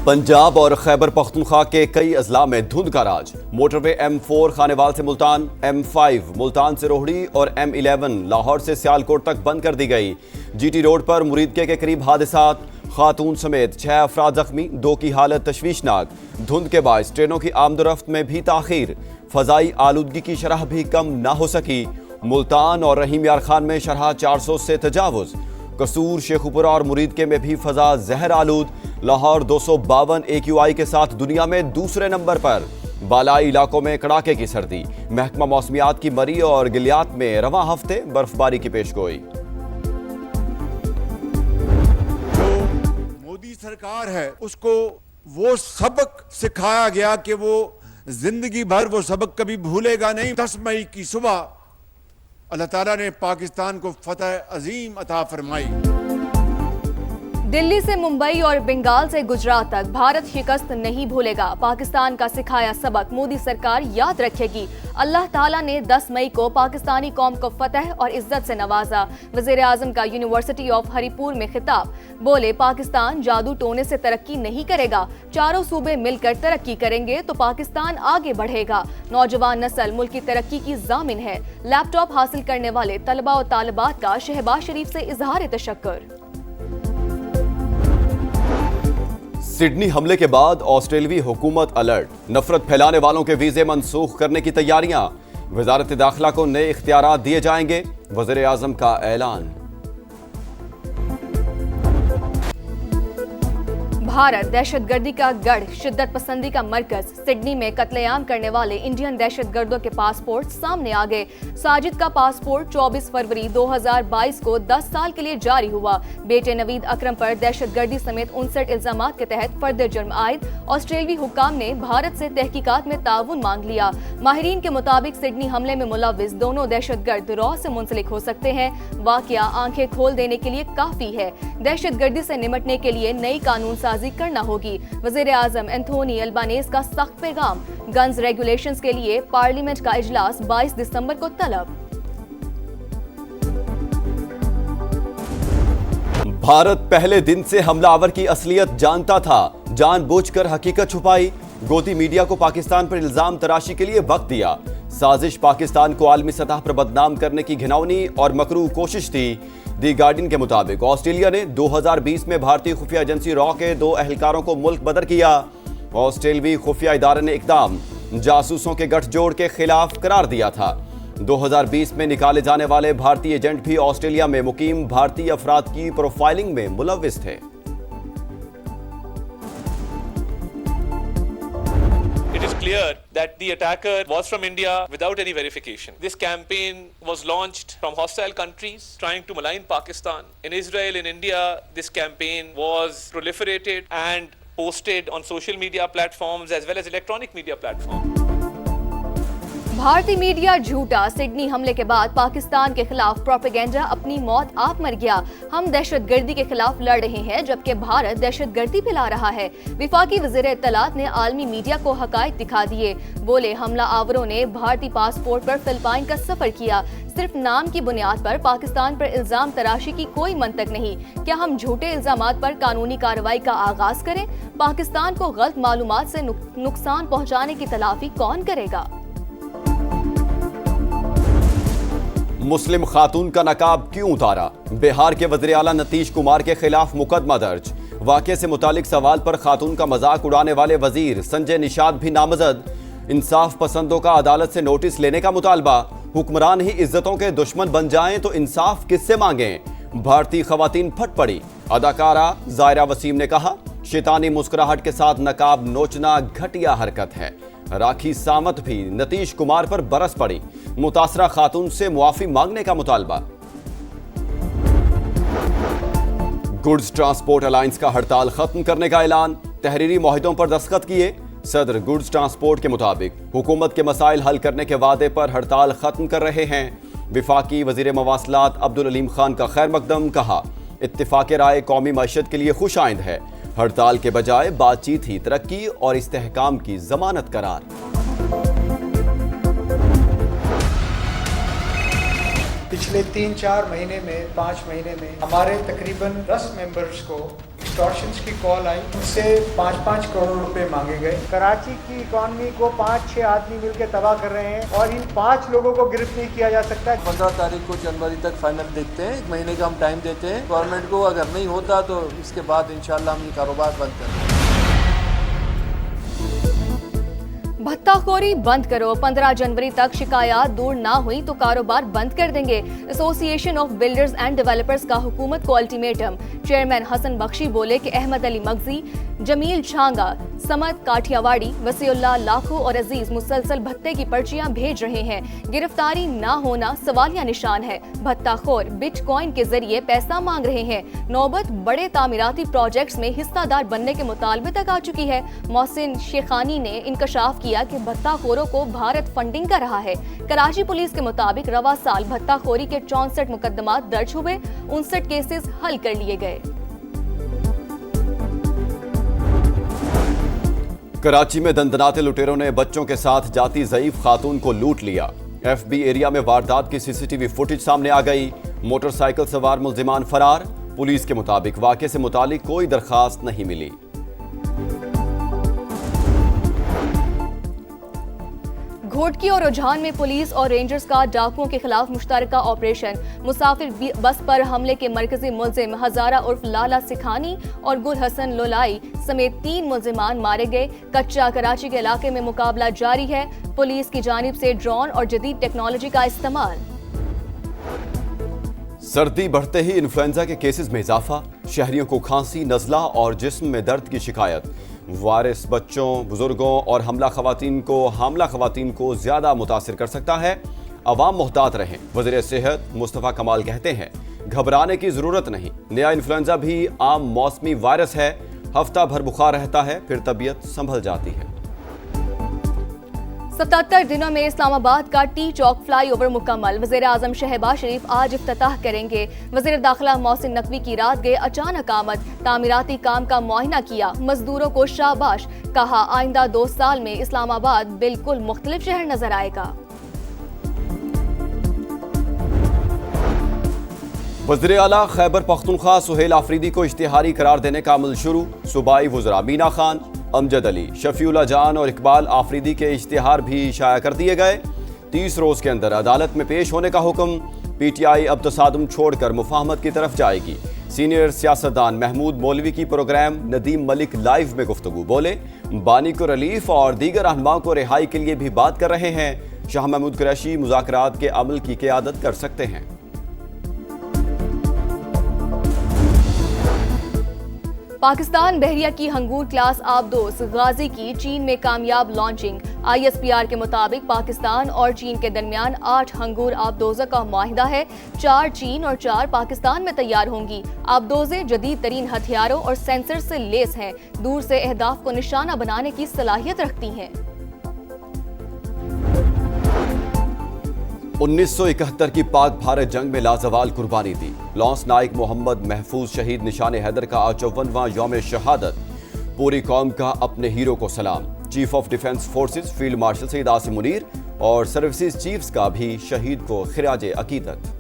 पंजाब और खैबर पख्तूनख्वा के कई अजला में धुंध का राज। मोटरवे M4 खानेवाल से मुल्तान, M5 मुल्तान से रोहड़ी और M11 लाहौर से सियालकोट तक बंद कर दी गई। GT रोड पर मुरीदके के करीब हादसात, खातून समेत 6 अफराद जख्मी, 2 की हालत तशवीशनाक। धुंध के बायस ट्रेनों की आमदोरफ्त में भी ताखीर, फजाई आलूदगी की शरह भी कम ना हो सकी। मुल्तान और रहीम यार खान में शरह 400 से तजावुज। कसूर, शेखुपुरा और मुरीदके में भी फजा जहर आलूद। लाहौर 252 AQI के साथ दुनिया में दूसरे नंबर पर। बालाई इलाकों में कड़ाके की सर्दी। महकमा मौसमियात की मरी और गिलियात में रवां हफ्ते बर्फबारी की पेशगोई। जो मोदी सरकार है उसको वो सबक सिखाया गया कि वो जिंदगी भर वो सबक कभी भूलेगा नहीं। 10 मई की सुबह अल्लाह ताला ने पाकिस्तान को फतह अजीम अता फरमाई। दिल्ली से मुंबई और बंगाल से गुजरात तक भारत शिकस्त नहीं भूलेगा। पाकिस्तान का सिखाया सबक मोदी सरकार याद रखेगी। अल्लाह ताला ने 10 मई को पाकिस्तानी कौम को फतह और इज्जत से नवाजा। वजीर आजम का यूनिवर्सिटी ऑफ हरिपुर में खिताब। बोले, पाकिस्तान जादू टोने से तरक्की नहीं करेगा, चारों सूबे मिलकर तरक्की करेंगे तो पाकिस्तान आगे बढ़ेगा। नौजवान नस्ल मुल्क की तरक्की की जामिन है। लैपटॉप हासिल करने वाले तलबा और तालिबात का शहबाज शरीफ से इजहार तशक्कुर। सिडनी हमले के बाद ऑस्ट्रेलियाई हुकूमत अलर्ट। नफरत फैलाने वालों के वीजे मनसूख करने की तैयारियां। वजारत दाखिला को नए इख्तियारात दिए जाएंगे। वज़ीर आज़म का ऐलान। भारत दहशतगर्दी का गढ़, शिद्दत पसंदी का मरकज। सिडनी में कत्लेआम करने वाले इंडियन दहशतगर्दों के पासपोर्ट सामने आ गए। साजिद का पासपोर्ट 24 फरवरी 2022 को 10 साल के लिए जारी हुआ। बेटे नवीद अकरम पर दहशतगर्दी समेत 59 इल्जामात के तहत फर्द जुर्म आयद। ऑस्ट्रेलियाई हुक्काम ने भारत से तहकीकात में ताउन मांग लिया। माहिरीन के मुताबिक सिडनी हमले में मुलव्विस दोनों दहशतगर्द रॉ से मुंसलिक हो सकते हैं। वाकया आंखें खोल देने के लिए काफी है। दहशतगर्दी से निपटने के लिए नई कानून साजी करना होगी। वजीर आजम एंथोनी अल्बानेज का सख्त पैगाम। गन्स रेगुलेशंस के लिए पार्लियामेंट का इजलास 22 दिसंबर को तलब। भारत पहले दिन से हमलावर की असलियत जानता था, जानबूझकर हकीकत छुपाई। गोदी मीडिया को पाकिस्तान पर इल्जाम तराशी के लिए वक्त दिया। साजिश पाकिस्तान को आलमी सतह पर बदनाम करने की घिनौनी और मकरूह कोशिश थी। दी गार्डियन के मुताबिक ऑस्ट्रेलिया ने 2020 में भारतीय खुफिया एजेंसी रॉ के 2 एहलकारों को मुल्क बदर किया। ऑस्ट्रेलियाई खुफिया इदारे ने इकदाम जासूसों के गठजोड़ के खिलाफ करार दिया था। 2020 में निकाले जाने वाले भारतीय एजेंट भी ऑस्ट्रेलिया में मुकीम भारतीय अफराद की प्रोफाइलिंग में मुलव्विस थे। It is clear that the attacker was from India without any verification. This campaign was launched from hostile countries trying to malign Pakistan. In Israel, in India, this campaign was proliferated and posted on social media platforms as well as electronic media platforms. भारतीय media झूठा। Sydney हमले के बाद पाकिस्तान के खिलाफ propaganda अपनी मौत आप मर गया। हम दहशतगर्दी के खिलाफ लड़ रहे हैं जबकि भारत दहशतगर्दी फैला रहा है। विफाकी वज़ीर इत्तलात ने आलमी मीडिया को हकायक दिखा दिए। बोले, हमला आवरों ने भारतीय पासपोर्ट पर फिलिपाइन का सफर किया। सिर्फ नाम की बुनियाद पर पाकिस्तान पर इल्जाम तराशी की कोई मंतक नहीं। क्या हम झूठे इल्जामात पर कानूनी कार्रवाई का आगाज करें? पाकिस्तान को गलत मालूमात से नुकसान पहुंचाने की तलाफी कौन करेगा? मुस्लिम खातून का नकाब क्यों उतारा? बिहार के वज़ीर आला नीतीश कुमार के खिलाफ मुकदमा दर्ज। वाक़े से मुतालिक सवाल पर खातून का मजाक उड़ाने वाले वजीर संजय निषाद भी नामजद। इंसाफ पसंदों का अदालत से नोटिस लेने का मुतालबा। हुक्मरान ही इज्जतों के दुश्मन बन जाएं तो इंसाफ किससे मांगें? भारतीय खवातीन फट पड़ी। अदाकारा ज़ायरा वसीम ने कहा, शैतानी मुस्कुराहट के साथ नकाब नोचना घटिया हरकत है। राखी सामत भी नीतीश कुमार पर बरस पड़ी। मुतासरा खातून से मुआफी मांगने का मुतालबा। गुड्स ट्रांसपोर्ट अलायंस का हड़ताल खत्म करने का ऐलान। तहरीरी मुआहदों पर दस्तखत किए। सदर गुड्स ट्रांसपोर्ट के मुताबिक हुकूमत के मसाइल हल करने के वादे पर हड़ताल खत्म कर रहे हैं। विफाकी वजीर मवासलात अब्दुल अलीम खान का खैर मकदम। कहा, इत्तिफाक राय कौमी मईशत के लिए खुश आइंद है। हड़ताल के बजाय बातचीत ही तरक्की और इस्तेहकाम की जमानत करार। पिछले 3-4 महीने में 5 महीने में हमारे तकरीबन 10 मेंबर्स को एक्सटॉर्शंस की कॉल आई, उससे 5-5 करोड़ रुपए मांगे गए। कराची की इकॉनमी को 5-6 आदमी मिलकर तबाह कर रहे हैं और इन 5 लोगों को गिरफ्त नहीं किया जा सकता। 15 तारीख को जनवरी तक फाइनल देखते हैं, 1 महीने का हम टाइम देते हैं गवर्नमेंट को। अगर नहीं होता तो इसके बाद इंशाल्लाह हम ये कारोबार बंद करेंगे। भत्ताखोरी बंद करो, 15 जनवरी तक शिकायत दूर ना हुई तो कारोबार बंद कर देंगे। Association of builders and developers का हुकूमत को अल्टीमेटम। चेयरमैन हसन बख्शी बोले कि अहमद अली मगजी, जमील छांगा, समद काठियावाड़ी, वसीउल्लाह लाखो और अजीज मुसलसल भत्ते की पर्चियां भेज रहे हैं। गिरफ्तारी ना होना सवालिया निशान है। भत्ताखोर बिटकॉइन के जरिए पैसा मांग रहे हैं। नौबत बड़े तामीराती प्रोजेक्ट्स में हिस्सादार बनने के मुतालबे तक आ चुकी है। मोहसिन शेखानी ने इंकशाफ किया कि भत्ताखोरों को भारत फंडिंग कर रहा है। कराची पुलिस के मुताबिक रवा साल भत्ताखोरी के 64 मुकदमात दर्ज हुए, 59 केसेस हल कर लिए गए। कराची में दंदनाते लुटेरों ने बच्चों के साथ जाती ज़ईफ खातून को लूट लिया। एफबी एरिया में वारदात की सीसीटीवी फुटेज सामने आ गई। मोटरसाइकिल सवार मुल्जिमान फरार। पुलिस के मुताबिक वाक़े से मुतालिक कोई दरखास्त नहीं मिली। घोटकी और रुझान में पुलिस और रेंजर्स का डाकुओं के खिलाफ मुश्तरका ऑपरेशन। मुसाफिर बस पर हमले के मरकजी मुलजिम हजारा उर्फ लाला सिखानी और गुल हसन लोलाई समेत 3 मुलजिमान मारे गए। कच्चा कराची के इलाके में मुकाबला जारी है। पुलिस की जानिब से ड्रोन और जदीद टेक्नोलॉजी का इस्तेमाल। सर्दी बढ़ते ही इन्फ्लुएंजा के केसेस में इजाफा। शहरियों को खांसी, नज़ला और जिस्म में दर्द की शिकायत। वायरस बच्चों, बुजुर्गों और हामला खवातीन को ज्यादा मुतासिर कर सकता है। अवाम मुहतात रहें। वज़ीर सेहत मुस्तफ़ा कमाल कहते हैं घबराने की जरूरत नहीं। नया इन्फ्लुएंजा भी आम मौसमी वायरस है। हफ्ता भर बुखार रहता है, फिर तबीयत संभल जाती है। 77 दिनों में इस्लामाबाद का टी चौक फ्लाई ओवर मुकम्मल। वज़ीर आज़म शहबाज शरीफ आज इफ्तिताह करेंगे। वज़ीर दाखिला मोहसिन नकवी की रात गए अचानक आमद। तामीराती काम का मुआयना किया। मजदूरों को शाबाश कहा। आइंदा 2 साल में इस्लामाबाद बिल्कुल मुख्तलिफ शहर नजर आएगा। वज़ीर आला खैबर पख्तूनख्वा सुहेल आफरीदी को इश्तिहारी करार देने का अमल शुरू। सूबाई वज़रा मीना खान, अमजद अली, शफीउल्लाह जान और इकबाल आफरीदी के इश्तिहार भी शाया कर दिए गए। 30 रोज के अंदर अदालत में पेश होने का हुक्म। पीटीआई अब तसादुम छोड़कर मुफाहमत की तरफ जाएगी। सीनियर सियासतदान महमूद मौलवी की प्रोग्राम नदीम मलिक लाइव में गुफ्तगू। बोले बानी को रिलीफ और दीगर रहनुमाओं को रिहाई के लिए भी बात कर रहे हैं। शाह महमूद कुरैशी मुज़ाकरात के अमल की क़यादत कर सकते हैं। पाकिस्तान बहरिया की हंगूर क्लास आबदोस गाजी की चीन में कामयाब लॉन्चिंग। ISPR के मुताबिक पाकिस्तान और चीन के दरमियान 8 हंगूर आबदोज़ों का मुआहिदा है। 4 चीन और 4 पाकिस्तान में तैयार होंगी। आबदोज़ें जदीद तरीन हथियारों और सेंसर से लेस हैं। दूर से अहदाफ को निशाना बनाने की सलाहियत रखती हैं। 1971 की पाक भारत जंग में लाजवाल कुर्बानी दी। लॉन्स नाइक मोहम्मद महफूज शहीद निशान हैदर का 54वां यौम शहादत। पूरी कौम का अपने हीरो को सलाम। Chief of defence forces field marshal Saeed Asim Munir और सर्विसेज चीफ्स का भी शहीद को खिराज अकीदत।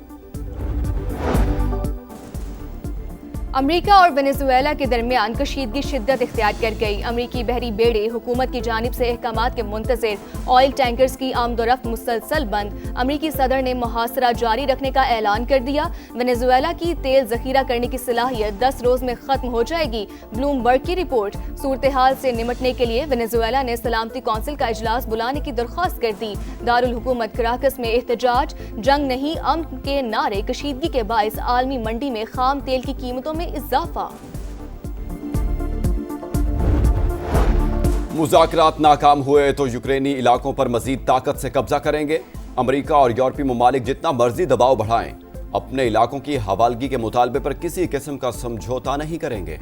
अमेरिका और वेनेजुएला के दरमियान कशीदगी शिद्दत इख्तियार कर गई। अमेरिकी बहरी बेड़े हुकूमत की जानिब से अहकामात के मुंतज़िर। ऑयल टैंकर्स की आमदोरफ्त मुसलसल बंद। अमेरिकी सदर ने मुहासरा जारी रखने का ऐलान कर दिया। वेनेजुएला की तेल जखीरा करने की सलाहियत 10 रोज में खत्म हो जाएगी। ब्लूमबर्ग की रिपोर्ट। सूरत हाल से निमटने के लिए वेनेजुएला ने सलामती कौंसिल का इजलास बुलाने की दरख्वास्त कर दी। दारुल हुकूमत कराकस में एहतजाज। जंग नहीं अमन के नारे कशीदगी के बाइस आलमी मंडी में खाम तेल की कीमतों में इजाफा। मुज़ाकरात नाकाम हुए तो यूक्रेनी इलाकों पर मजीद ताकत से कब्जा करेंगे। अमेरिका और यूरोपीय ममालिक जितना मर्जी दबाव बढ़ाएं, अपने इलाकों की हवालगी के मुतालबे पर किसी किस्म का समझौता नहीं करेंगे।